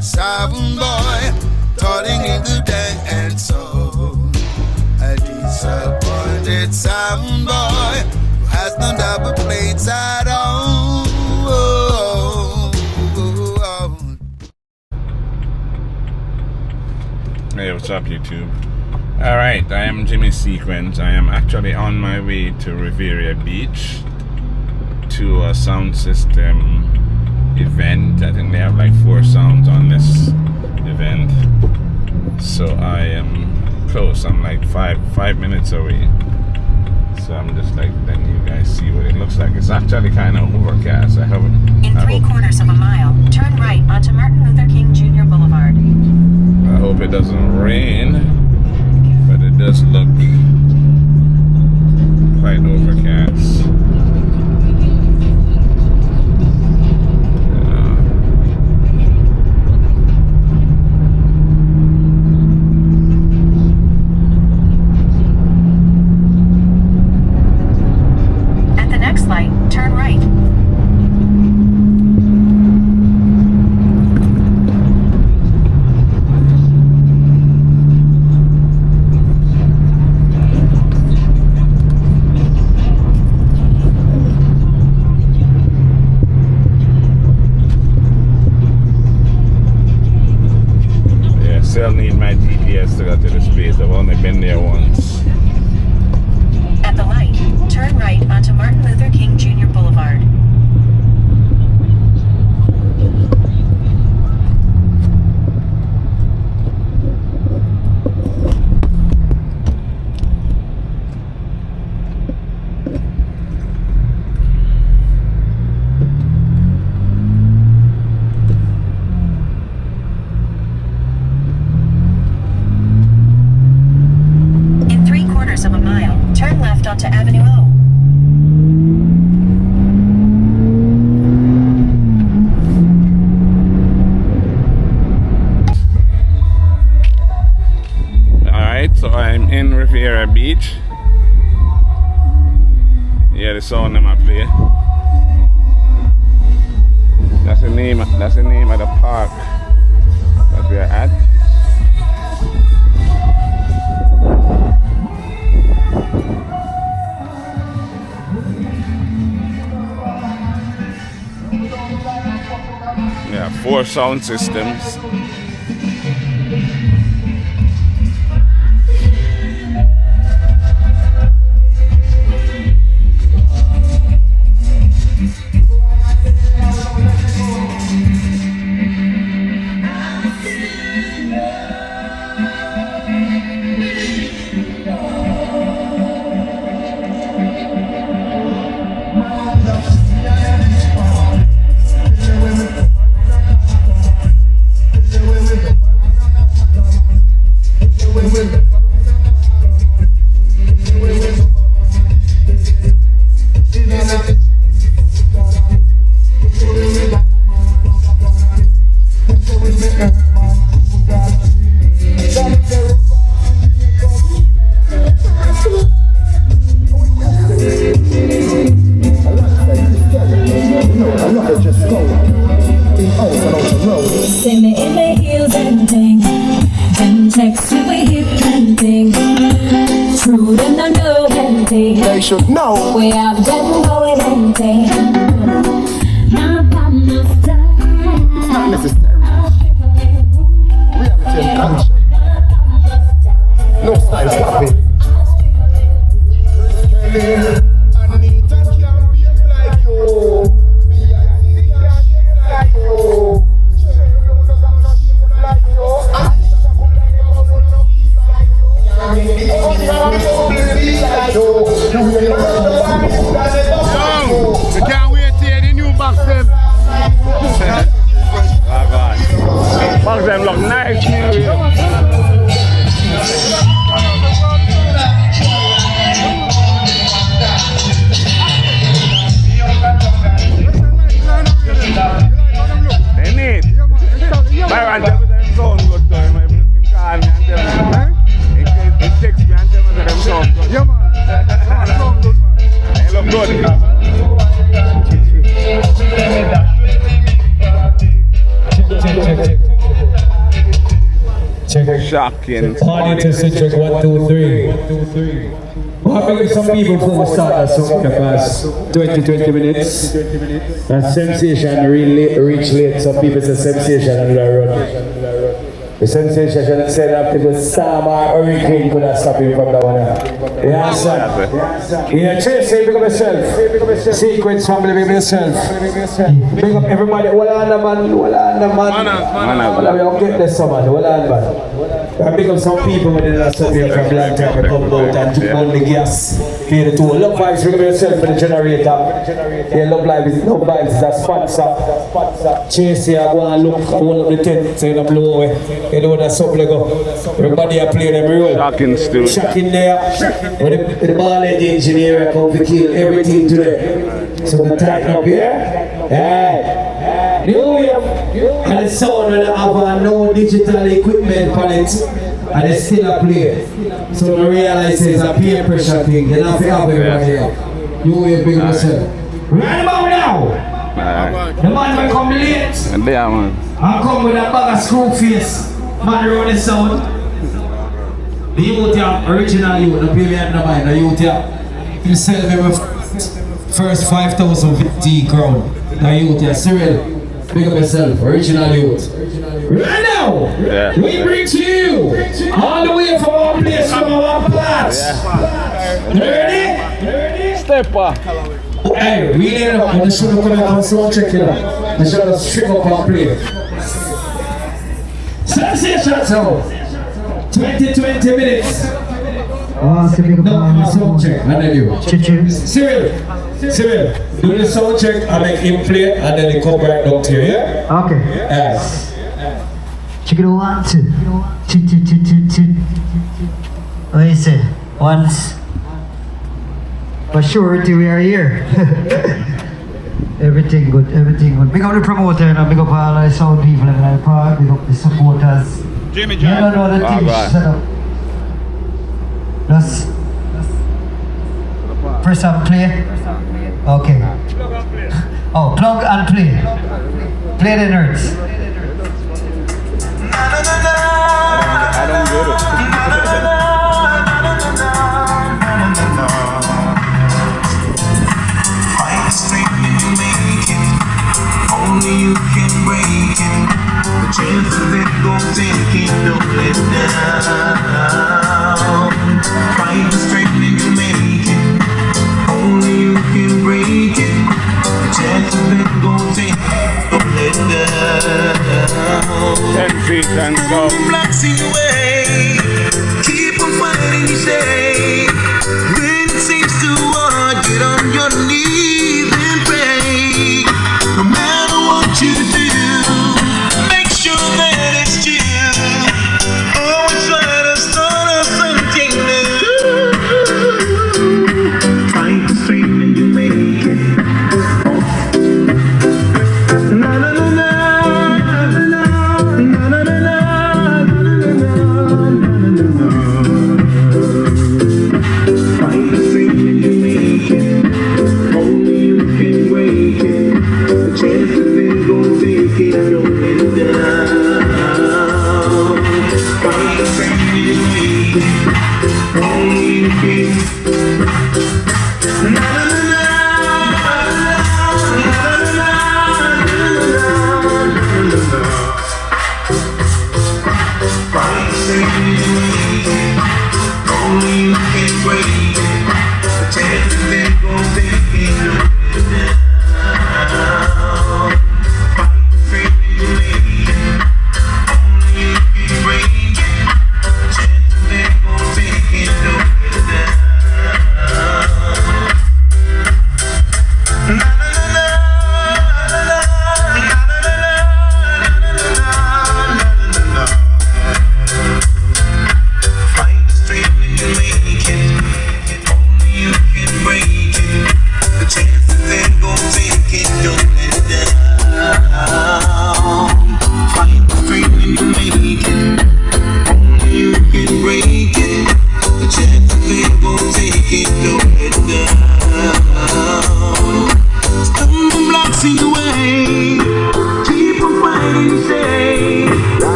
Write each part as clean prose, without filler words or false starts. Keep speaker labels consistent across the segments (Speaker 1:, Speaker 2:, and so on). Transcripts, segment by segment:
Speaker 1: disappointed sound boy, calling in the dance hall. A disappointed sound boy who has no double plates at all.
Speaker 2: Hey, what's up, YouTube? Alright, I am Jimmy Sequence. I am actually on my way to Riviera Beach to a sound system event. I think they have like 4 sounds on this event. So I am close. I'm like five minutes away. So I'm just like letting you guys see what it looks like. It's actually kind of overcast. I haven't.
Speaker 3: In 3/4 of a mile, turn right onto Martin Luther King Jr. Boulevard.
Speaker 2: I hope it doesn't rain, but it does look quite overcast.
Speaker 3: At the next light, turn right.
Speaker 2: Still need my GPS to go to this place. I've only been there once.
Speaker 3: At the light, turn right onto Martin Luther King Jr. Boulevard. Of a mile, turn left onto Avenue O.
Speaker 2: Alright, so I'm in Riviera Beach. Yeah, the sound in my play. That's the name of the park that we're at. Yeah, 4 sound systems.
Speaker 4: They should know
Speaker 5: we have been going and day. Not by my side.
Speaker 4: It's not necessary. We have to take action. No style stopping. Anita can't be like you. Like you.
Speaker 1: You can't wait to hear the new box them.
Speaker 2: Oh God. Box them look nice. They need. My man sound good to him. Everything call me and tell me. It takes me and tell me that them sound good.
Speaker 1: Yeah, man. Sound good, man.
Speaker 2: They look good. Shocking.
Speaker 6: Party to Citric 1, 2, 3. Well, I believe some people before we start that song the past 20 minutes. And Sensation really reach late. Some people say Sensation on the road. The Sensation said after the storm or hurricane could have stopped him from that one. Yeah, son. Yeah, Tracy, pick up yourself. Sequence family, pick up yourself. Pick up everybody. Hold on, man. Hold on, man. We don't get this, man. Hold on, man. I pick up some people when they're from Black Tap and come out and took on the gas. Here the two. Love Vibes, pick up yourself for the generator. Yeah, Love Vibes is a sponsor. Tracy, I go and look the tent, so you blow away. You know that's up, everybody are playing them real. Shocking there. With the ball engineer come to kill everything today. So we tighten up here. Yeah. And the sound when they have no digital equipment on it. And they still a play. So we realize it's a peer pressure thing. They don't have everybody here. You will bring yourself. Right about now. The man will come late. I'll come with a bag of screw face. Man around the sound. The youth here, original youth, the payment no mind, the youth here. You sell me first 5,000 VT crown. The youth here, Cyril, pick up yourself, original youth. Right now, we bring to you, all the way from our place, from our plants. Ready?
Speaker 2: Stepper.
Speaker 6: Hey, we need them, and they should have come out and sound check it out. They should have strip up our play. Sensation sound. 20 minutes. No, sound check. And then you. Cyril, do the sound check and make him play, and then they come back down to you, yeah?
Speaker 4: Okay.
Speaker 6: Yes.
Speaker 4: Check it 1, 2. What do you say? Once. For surety we are here. Everything good. Big up the promoter and big up all the sound people and the park, big up the supporters.
Speaker 2: Jimmy
Speaker 4: You don't know the things set up. Just press and play. Okay. Oh, plug and play. Play the nerds.
Speaker 2: I don't get it.
Speaker 7: Only you can break it. The chances that go taking, don't let down. Fight the strength and you make it. Only you can break it. The chances that go taking, don't let down.
Speaker 2: 10 feet and go.
Speaker 7: Blocks in your way. Keep on fighting, you say. When it seems too hard, get on your knees and pray. No matter what you do, make sure that it's true. Always try to start up something new. Fight the strength and you make it. Na na na na na na na na na na.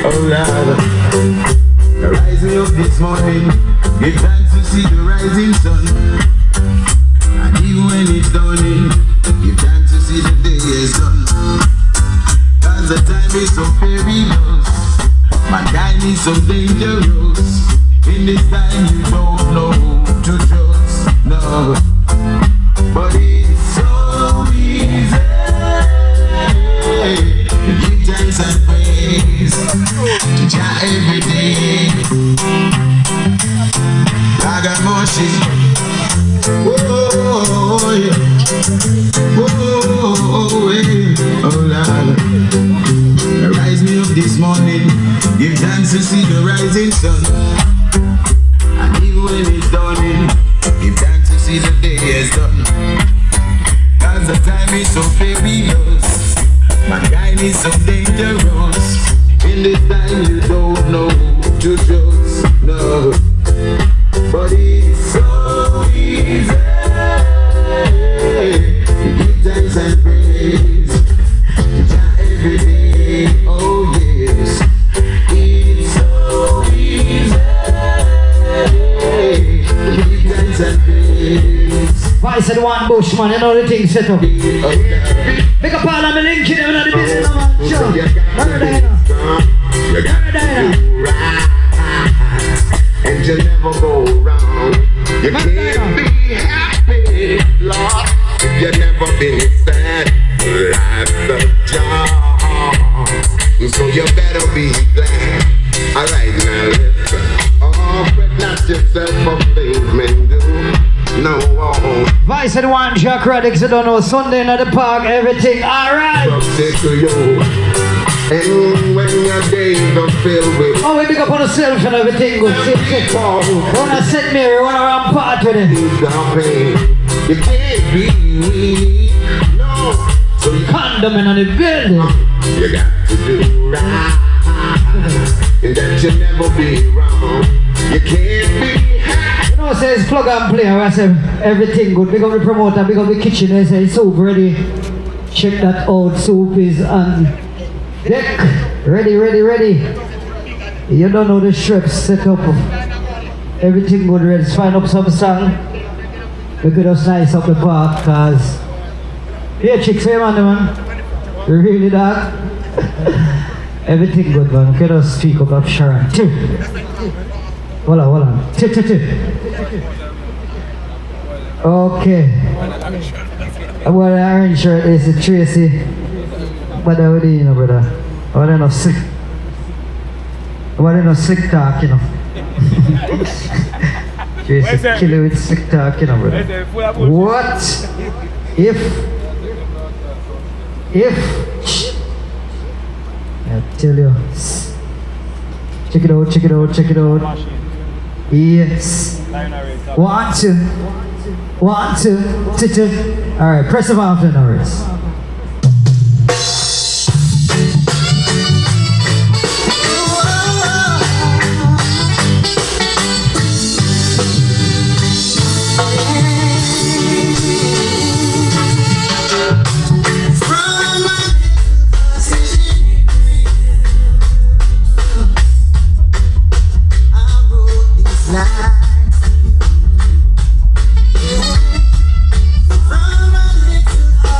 Speaker 7: oh Lord. Rising up this morning, give thanks to see the rising sun. And even when it's dawning, give thanks to see the day is done. Cause the time is so perilous, mankind is so dangerous. In this time you don't know who to trust, no. But it's so easy to give thanks and praise to Jah every day. I got more shit. Oh, yeah. Oh, yeah. Oh, Lord. Rise me up this morning, give thanks to see the rising sun. And even when it's dawning, give thanks to see the day is done. Cause the time is so perilous, mankind is so dangerous. In this time you don't know who to trust, no. But it's so easy to give thanks and praise to Jah every day, oh yes. It's so easy to give thanks and praise.
Speaker 6: Vice and one Bushman, you know the thing set up. Pick up all of the link in the business, man. Sure.
Speaker 7: You got to do right, and you never go wrong. You can't be happy, Lord, if you never been sad. Life's a job, so you better be glad. Alright, now listen. Oh, fret not yourself of things men do. No,
Speaker 6: Vice and one Jack Radix, you don't know, Sunday in the park, everything, alright.
Speaker 7: to you. And when your days are filled with
Speaker 6: Oh, we pick up on yourself and everything good. Sit. Wanna sit Mary, wanna run part with it.
Speaker 7: pain, you can't be weak, no. So you
Speaker 6: Condom in the building.
Speaker 7: You got to do right, and that you never be wrong. You can't be happy.
Speaker 6: You know, it says plug and play, I say everything good. Big up the promoter, big up the kitchen, they say soup ready. Check that out, soup is on deck. Ready. You don't know the strips set up. Everything good, ready. Find up some song. We could just nice up the park, cause yeah, chicks, hey man. Really dark. Everything good, man. We could just speak up Sharon. Hold on. Okay. Well, the orange shirt is Tracy. But what do you know, brother? What enough slick talk, you know. Tracy kill you with slick talk, you know, brother. What if I tell you, check it out. Yes. 1, 2. 1, 2. Alright, press them off the numbers.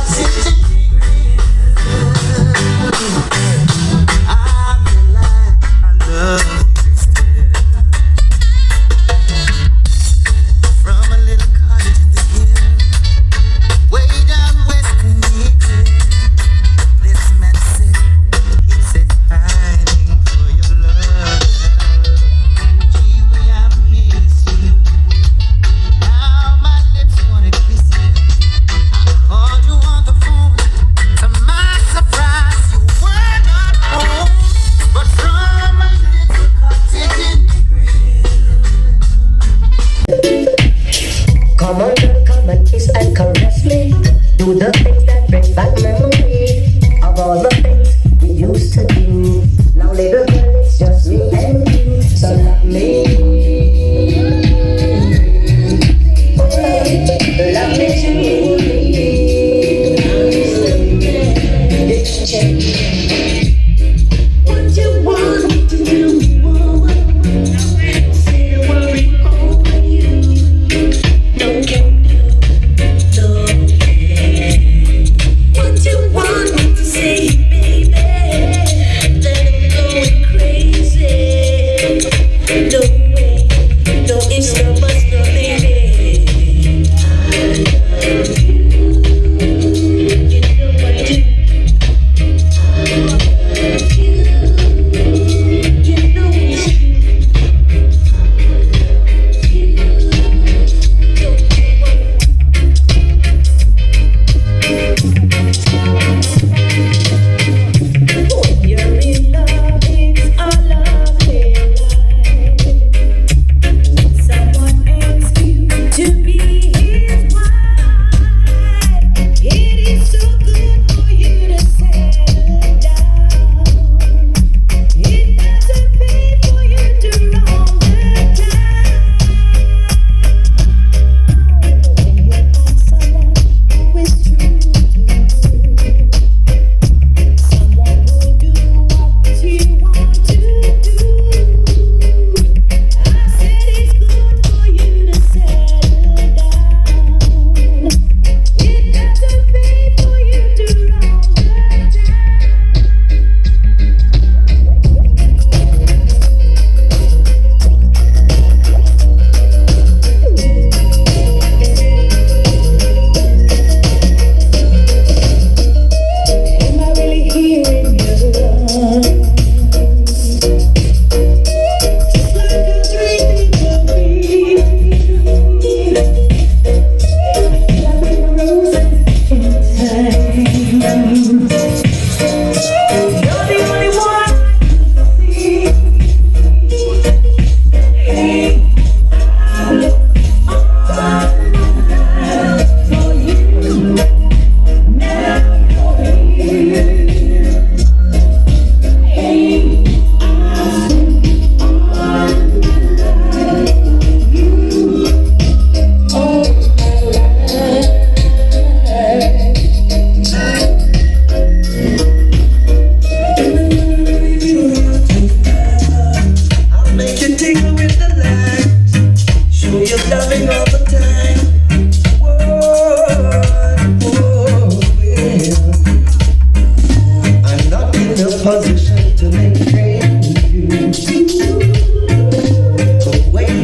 Speaker 7: City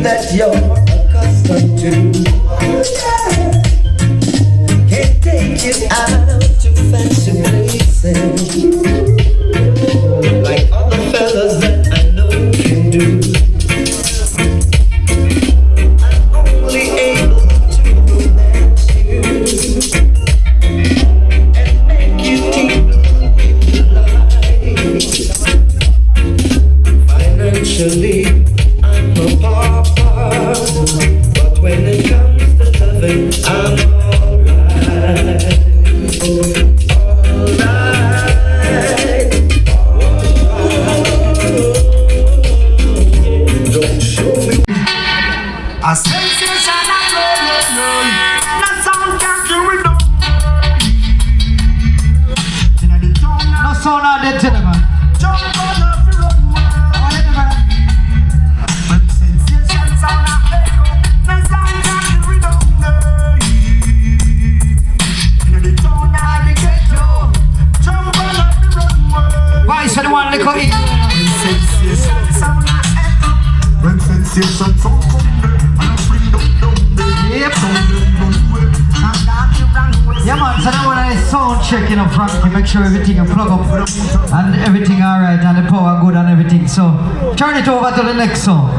Speaker 8: that you're accustomed to. Can't take it out to fancy places like other fellas that I know can do. I'm only able to romance you and make you tingle. Financially, I'm a pauper, but when it comes to loving, I'm alright. Don't show me.
Speaker 7: A sensation I know, that sound can't do it.
Speaker 6: No sound out there, gentlemen.
Speaker 7: Jump on the runway. But sensation sound I echo, that sound can't do it. In the town I the ghetto, jump on the runway.
Speaker 6: Why is anyone look at it?
Speaker 7: Sensation sound I echo, when sensation sound come there, and I bring them down there.
Speaker 6: Yep.
Speaker 7: Sound them run away, and down the runway.
Speaker 6: Yeah man, so now when I sound check, you know, Frankie, make sure everything is plug up and everything alright and the power good and everything. So turn it over to the next song.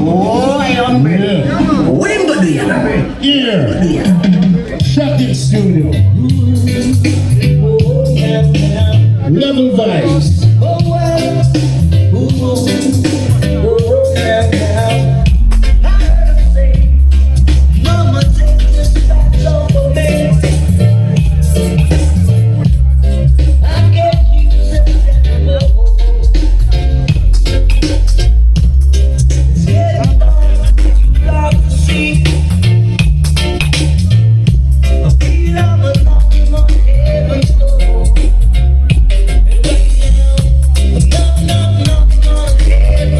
Speaker 8: Oh, I am ready. Wimbledon,
Speaker 4: Yeah. Shocking Studio. Level vibes.
Speaker 8: Mama, take this back over me. I can't use it anymore. It's getting dark, too dark to see. I feel I'm knocking on heaven's door. And right now, I'm knocking on heaven's door.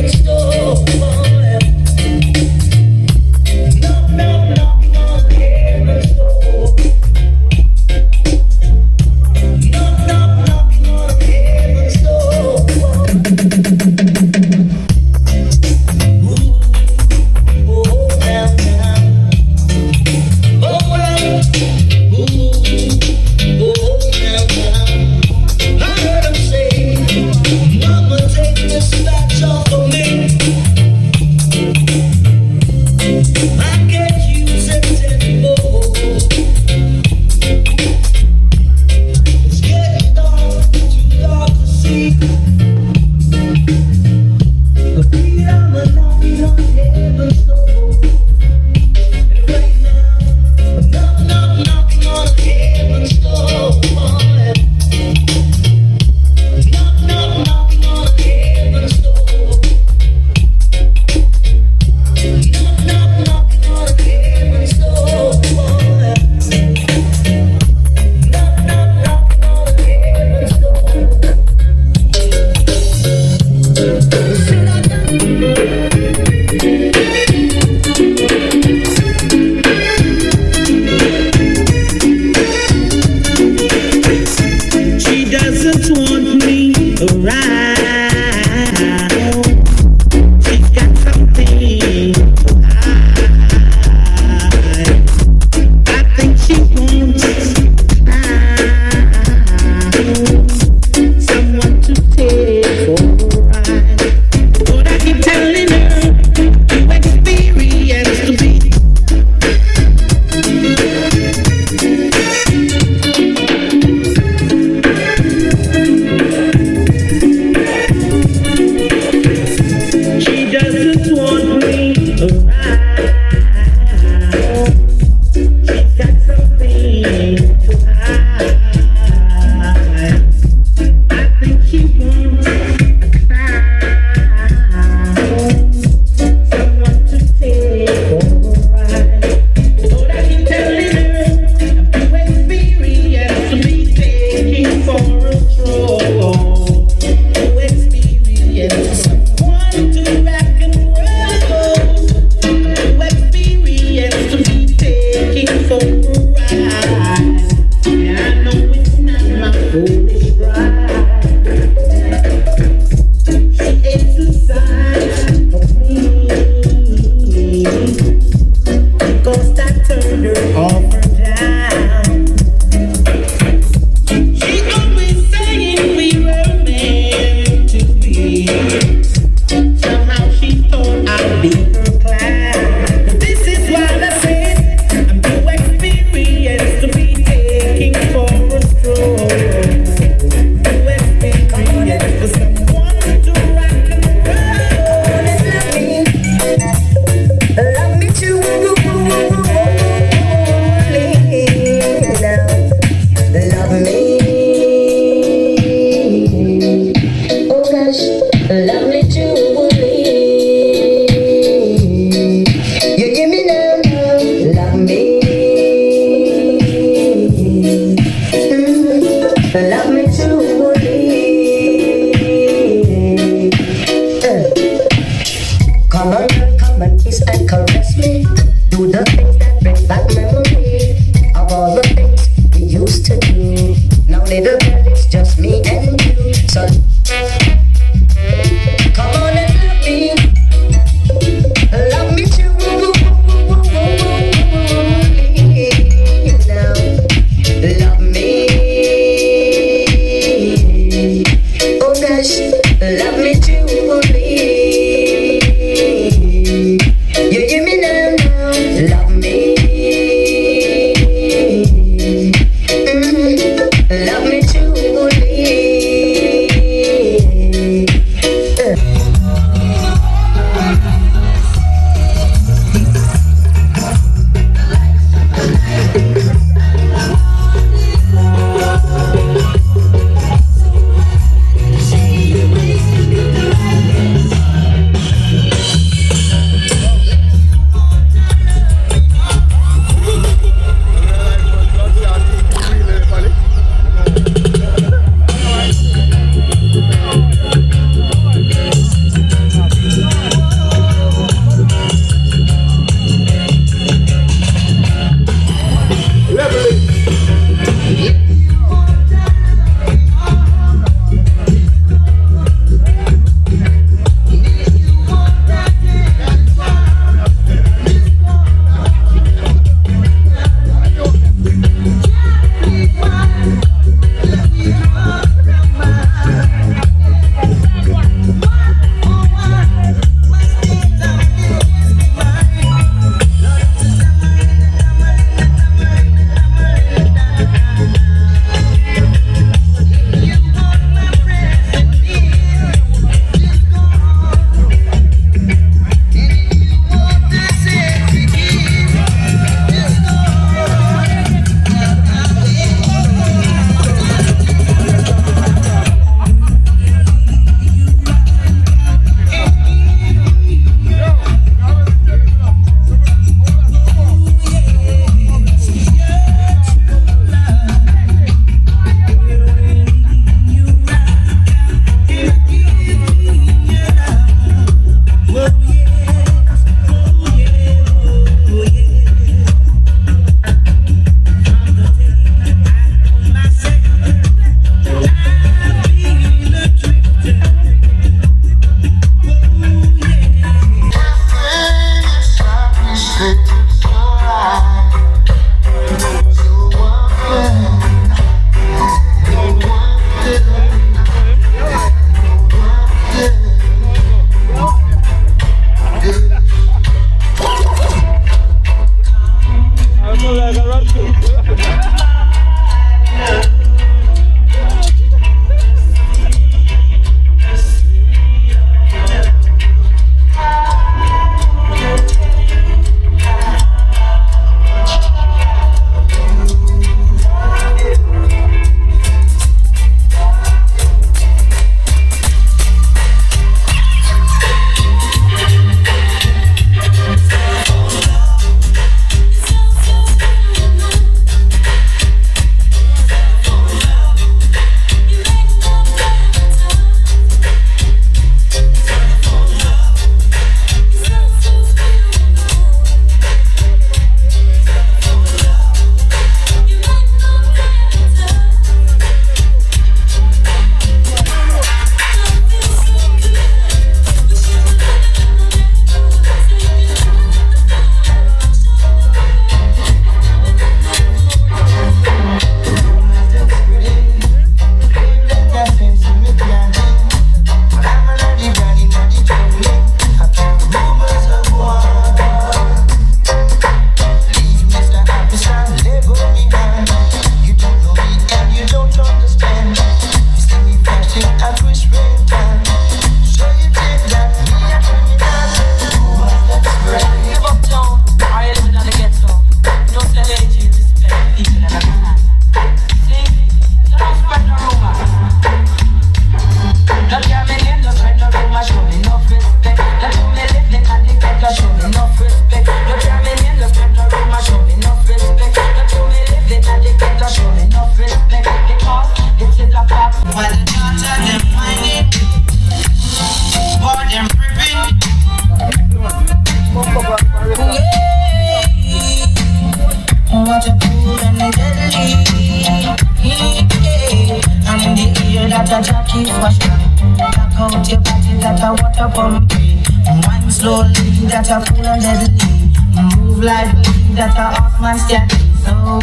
Speaker 9: keep washing. Knock out your body, that a water pumping. Wine slowly, that a cool and deadly. Move like me, that a off man standing. So,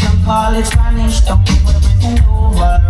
Speaker 9: some call it Spanish, don't bend over.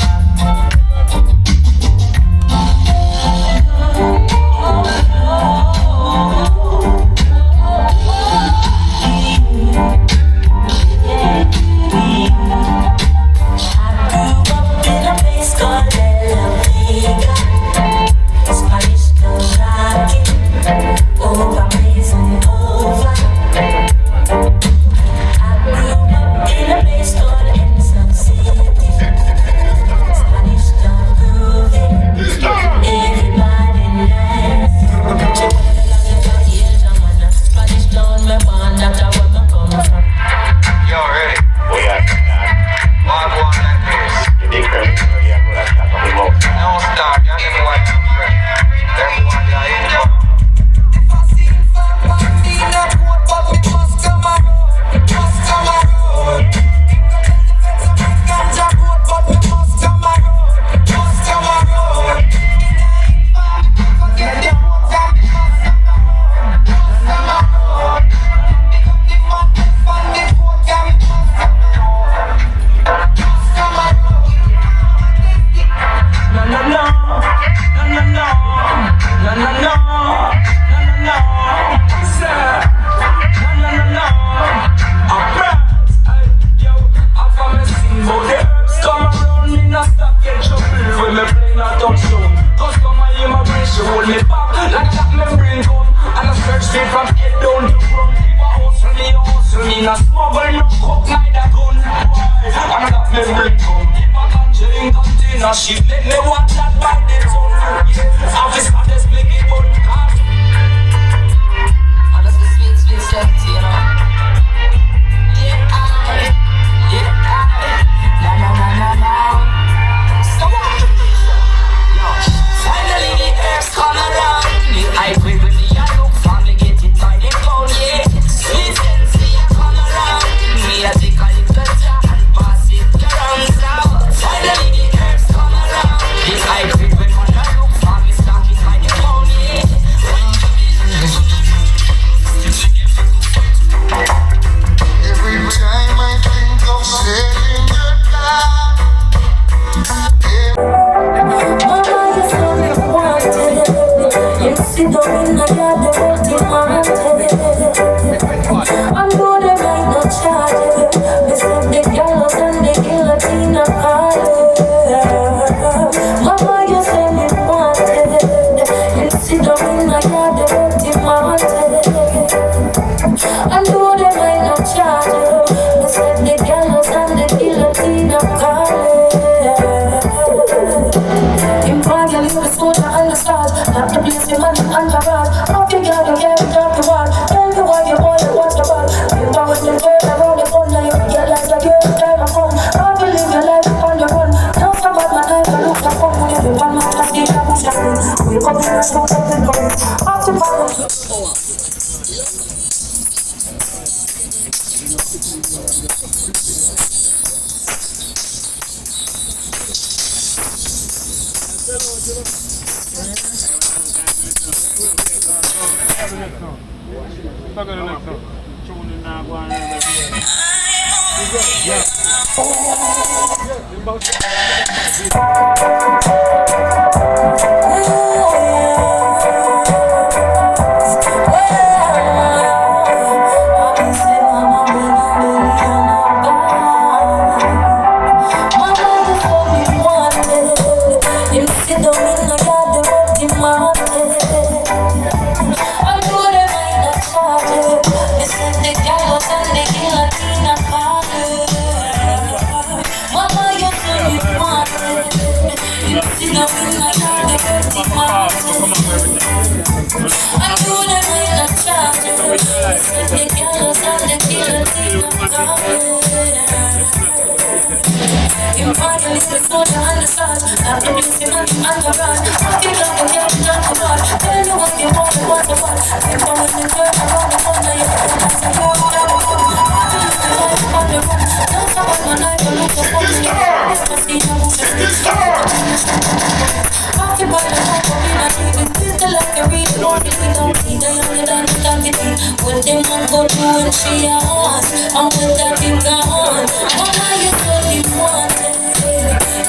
Speaker 5: them a go do when she ask. And when that be gone, mama you so wanted.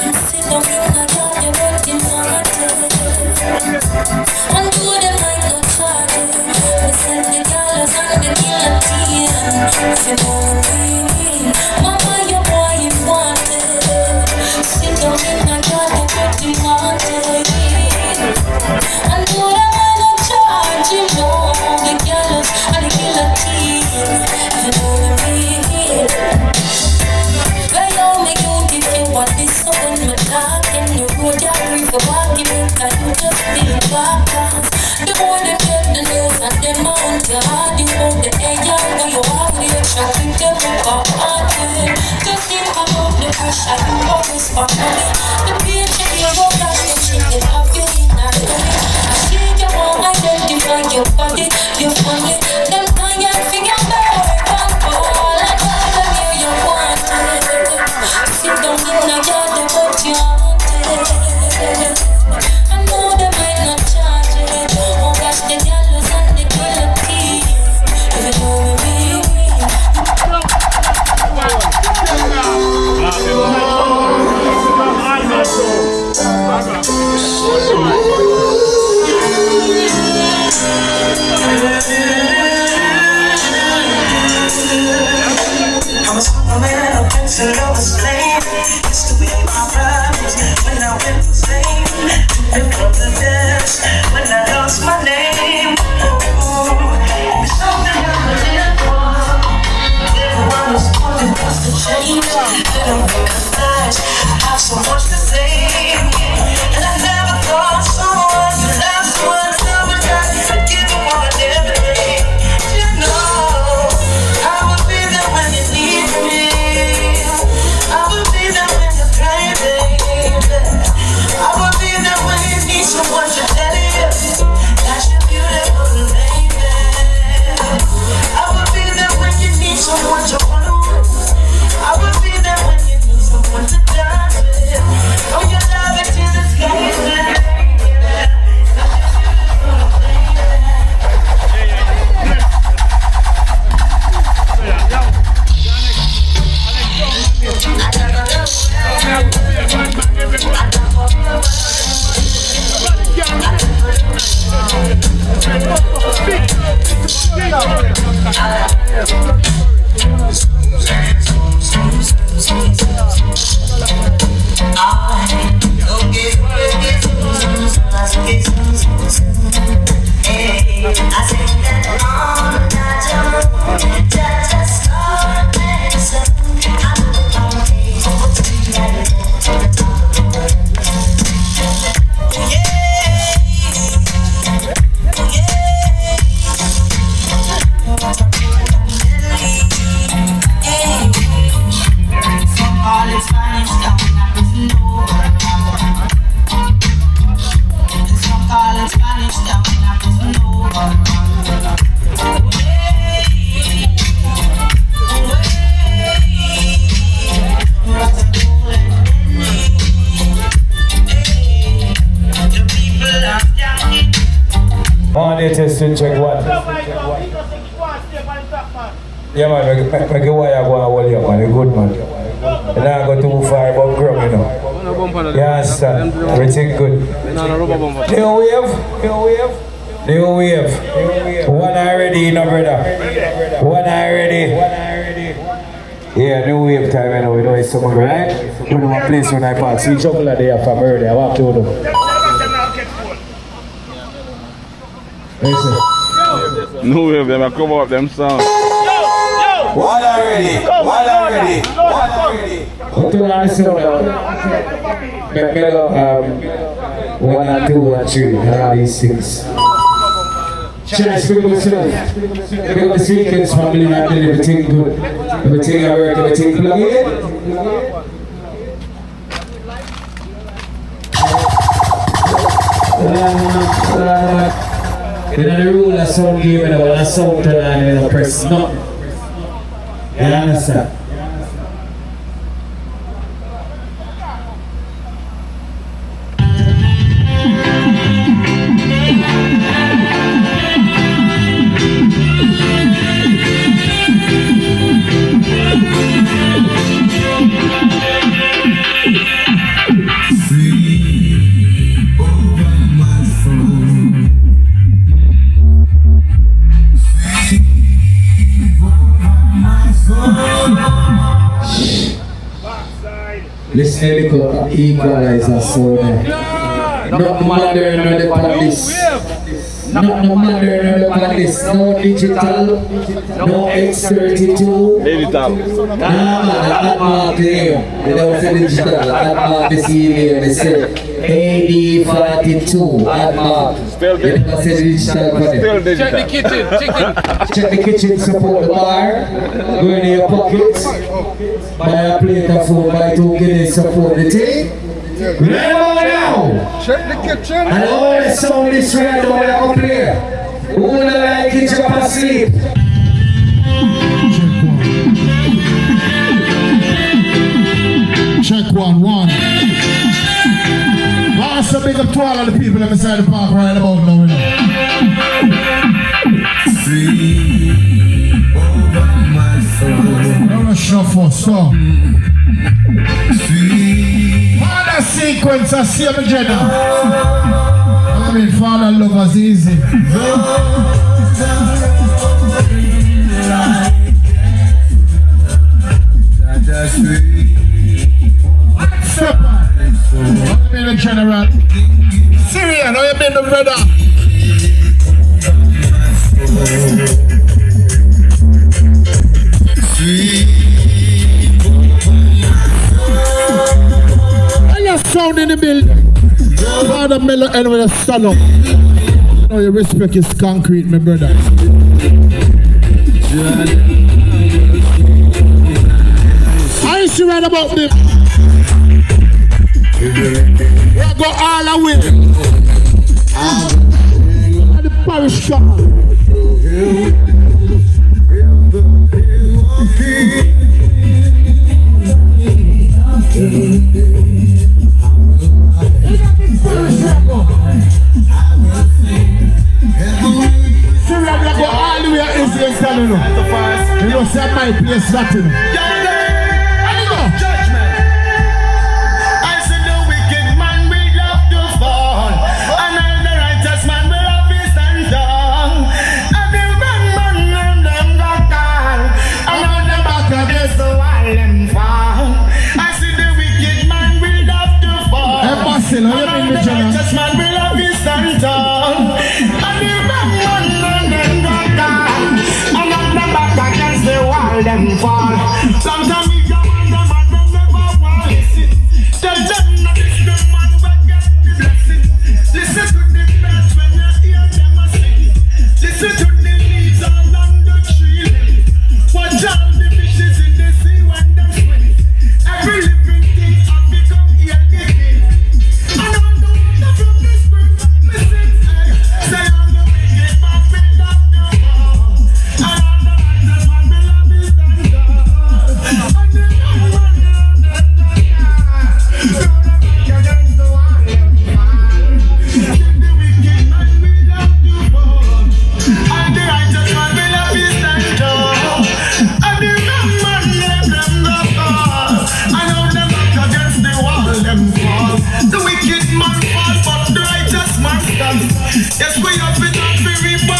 Speaker 5: You sit down in the yard, you want him wanted. And do them like no charge. We send the girls and the guillotine. If you know me, mama you boy you wanted. Sit down in the yard, you want him wanted. And do them like no charge. You know the girls and the guillotine. If you know me, where you make you give you what this so when my talk and you go down with the argument that you just feel backwards. The more they get the news and them mount your heart, you hold the air where you are with your track with them up hard. Just think about the pressure you always for money. The pain you feel go past the shit they have you in a belly. I see you won't identify your body, your family. Them tired figure better and fall and all them hear you wanted. Sit down in the yard, they put you haunted. I know they might not charge it. Oh gosh, the gallows and the guillotine. If you know me.
Speaker 9: I was a man of pencil over slave. Used to be my brothers when I went to slave. To pick up the dust when I lost my name. It's something I live for. Everyone was wanting us to change. They don't recognize I have so much to say. And I never thought someone you love someone who would try to forgive them on everything. You know, I will be there when you need me. I will be there when you cry, baby. I will be there when you need someone to tell you that you're beautiful, baby. I will be there when you need someone to follow. I will be there when you need someone to dance with. Oh, you love it till the sky is black.
Speaker 6: Testing check one. Yeah man, make a wire go and hold you man, good man. You don't go too far above ground, you know. You understand? Everything good. New wave. One already, you know, brother. One already. Yeah, new wave time, you know, we know it's summer, right? We know a place when I park. See, chocolate there from earlier, I walk to them.
Speaker 2: No way, them I cover up them songs.
Speaker 1: One already.
Speaker 6: What do I say now? One and two and three, all these things. Cheers, big up yourself. Big up the Seekers family, and everything good. Everything I work, everything plug in. You know the rule of sound game, you know, when I sound to line, you know, press nothing. You understand? Listen to the equalizer sound. Not modern on the police. Not modern on the police. No digital. No X32.
Speaker 2: Digital.
Speaker 6: Nah, that mark there. They don't say digital. That mark they see here. They say AD42. That mark.
Speaker 2: Still digital.
Speaker 6: They don't say digital.
Speaker 2: Still digital.
Speaker 10: Check the kitchen, chicken.
Speaker 6: Check the kitchen, support the bar. Go in your pockets. Buy a plate of food, buy 2 guineas, support the tea. Remember now!
Speaker 4: Check the kitchen.
Speaker 6: And all the sound is right over there up here. Who would like it up asleep?
Speaker 4: Check one. What's a big up to all of the people inside the park right about now?
Speaker 7: Free over my soul.
Speaker 4: I'm gonna shuffle, stop.
Speaker 7: Free.
Speaker 4: Father sequence, I see a agenda. I mean, father love is easy.
Speaker 7: That's free.
Speaker 4: Step on. I mean, the general. Syrian, how you been, the brother? And your sound in the building. Father Mellow and with a stand up. Now your respect is concrete, my brother. I used to write about them. We go all the way. At the parish shop. You know, say my place Latin.
Speaker 7: Judgment. I said the wicked man will love to fall, and all the righteous man will have his stand strong. And the wrong man and them got down, and all the back against the wall them fall. I said the wicked man will love to fall, and all the righteous man will have his stand strong. And the wrong man and them got down, and all the back against the wall them fall. Sometimes we go on the man them never want to listen. Tell them not this the man will get the blessing. Listen to the birds when you hear them a sing. Listen to the leaves all on the tree. Watch all the fishes in the sea when them swim. Every living thing has become here the king. And all the water from the spring, listen, say all the wicked man will have to fall, and all the righteous man will have his stand strong. And the young man will have them against the wall and fall. The wicked man will have to fall, and the righteous man will have his stand strong. And the young man let them go fall, and all them back against the wall them fall. The wicked man fall, but the righteous man stand. Yes, we have it up for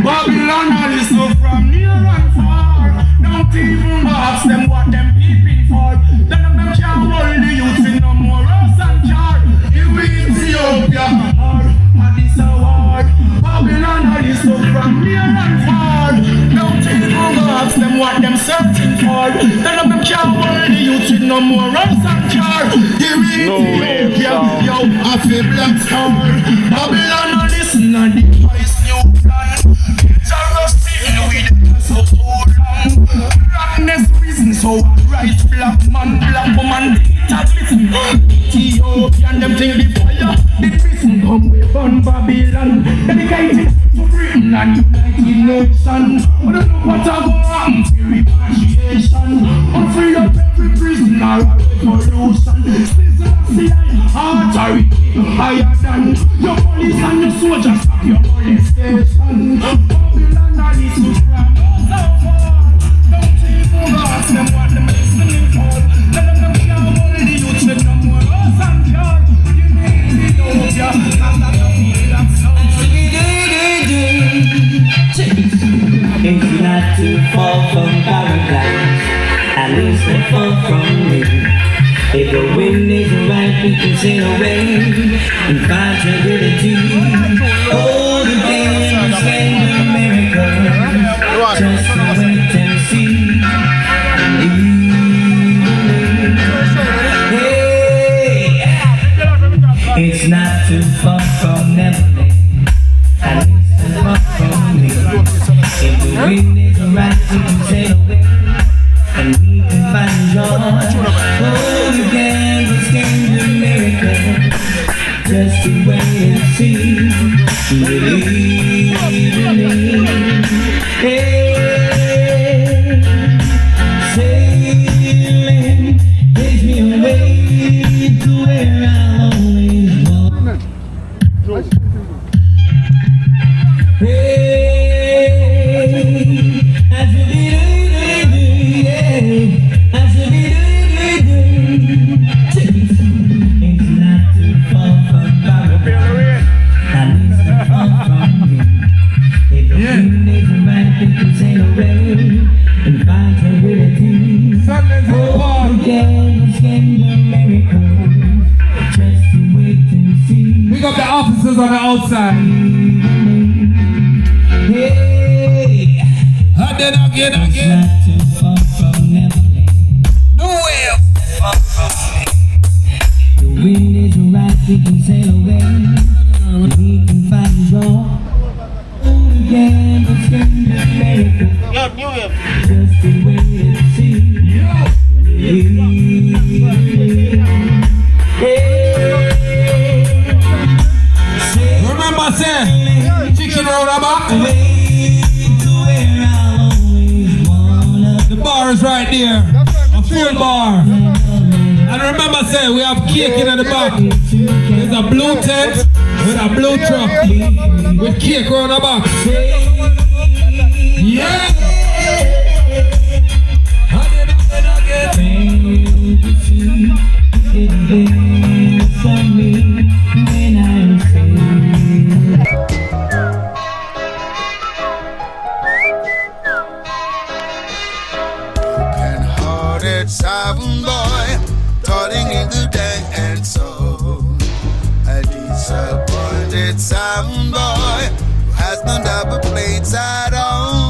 Speaker 7: Babylon is so from near and far. Don't even ask them what them peeping for. None of them can hold the youth in no more rose and jar. If we Ethiopia or Addis Award, Babylon is so from near and far. Don't even ask them what them searching for. None of them can hold the youth in no more rose and jar. If we Ethiopia, yo, I feel black star. Babylon listen and the voice new plan. Blackness reason, so right black man, black woman, Ethiopian, them think the fire, the prison come with on Babylon, dedicated to Britain and United Nations. I don't know what I go on for repatriation, or free up every prisoner, revolution. Authority higher than your police and your soldiers of your molestation. Babylon are the supreme. Don't even ask them what them listening for. Let them can't hold the youth with no more rose and jar. You need Ethiopia, and that's the feel of sound.
Speaker 9: It's not too far from paradise, at least not far from me. If the wind is right, we can sail away and find tranquility. Oh, the game is splendid miracles, just to wait and see. Hey, it's not too far from Neverland, at least not far from me. If the wind is right, we can sail away and we can find joy. Oh, you can escape the miracle, just to wait and see. Believe in me. Hey, sailing takes me away to where I always want.
Speaker 6: Pick up the officers on the outside.
Speaker 9: Hey,
Speaker 6: And then again.
Speaker 9: not too far from Neverland.
Speaker 6: Nowhere.
Speaker 9: The wind is right, we can sail away. We can find joy. Oh, again, it's going to America. Just to wait and see.
Speaker 6: Remember, say, chicken round the back. The bar is right there, a full bar. And remember, say, we have cake in the back. There's a blue tent with a blue truck with cake around the back. Yeah.
Speaker 1: Broken-hearted sovereign boy, toiling in the dank and soul. A disappointed sovereign boy who has no double plates at all.